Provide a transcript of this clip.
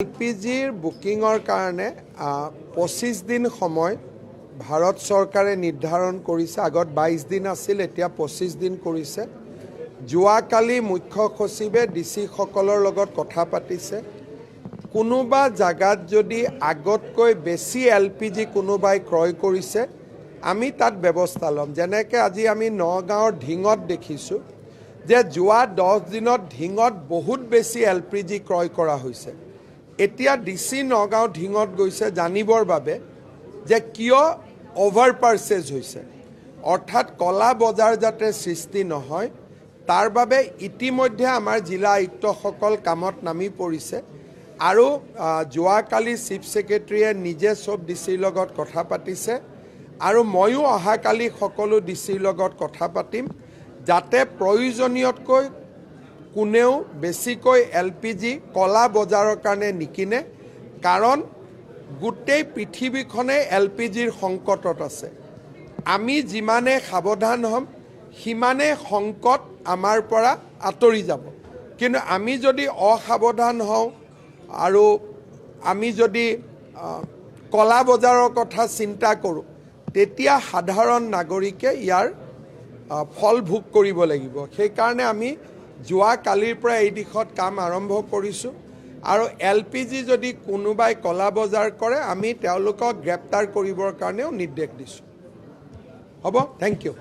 এলপিজিৰ বুকিঙৰ কাৰণে 25 দিন সময় ভাৰত চৰকাৰে নিৰ্ধাৰণ কৰিছে। আগত 22 দিন আছিল, এতিয়া 25 দিন কৰিছে। যোৱাকালি মুখ্য সচিবে ডিচি সকলৰ লগত কথা পাতিছে। কোনোবা জাগাত যদি আগতকৈ বেছি এলপিজি কোনোবাই ক্ৰয় কৰিছে, আমি তাত ব্যৱস্থা ল'ম। যেনেকৈ আজি আমি নগাঁৱৰ ঢিঙত দেখিছোঁ যে যোৱা 10 দিনত ঢিঙত বহুত বেছি এলপিজি ক্ৰয় কৰা হৈছে। এতিয়া ডিচি নগাঁও ঢিঙত গৈছে জানিবৰ বাবে যে কিয় অভাৰ পাৰ্চেজ হৈছে, অৰ্থাৎ কলা বজাৰ যাতে সৃষ্টি নহয় তাৰ বাবে ইতিমধ্যে আমাৰ জিলা আয়ুক্তসকল কামত নামি পৰিছে। আৰু যোৱাকালি চিফ ছেক্ৰেটাৰীয়ে নিজে চব ডিচিৰ লগত কথা পাতিছে আৰু ময়ো অহাকালি সকলো ডিচিৰ লগত কথা পাতিম, যাতে প্ৰয়োজনীয়তকৈ কোনেও বেছিকৈ এলপিজি কলা বজাৰৰ কাৰণে নিকিনে। কাৰণ গোটেই পৃথিৱীখনে এলপিজিৰ সংকটত আছে। আমি যিমানে সাৱধান হ'ম সিমানে সংকট আমাৰ পৰা আঁতৰি যাব। কিন্তু আমি যদি অসাৱধান হওঁ আৰু আমি যদি কলা বজাৰৰ কথা চিন্তা কৰোঁ, তেতিয়া সাধাৰণ নাগৰিকে ইয়াৰ ফল ভোগ কৰিব লাগিব। সেইকাৰণে আমি যোৱাকালিৰ পৰা এই দিশত কাম আৰম্ভ কৰিছোঁ আৰু এলপিজি যদি কোনোবাই কলা বজাৰ কৰে আমি তেওঁলোকক গ্ৰেপ্তাৰ কৰিবৰ কাৰণেও নিৰ্দেশ দিছোঁ। হ'ব, থেংক ইউ।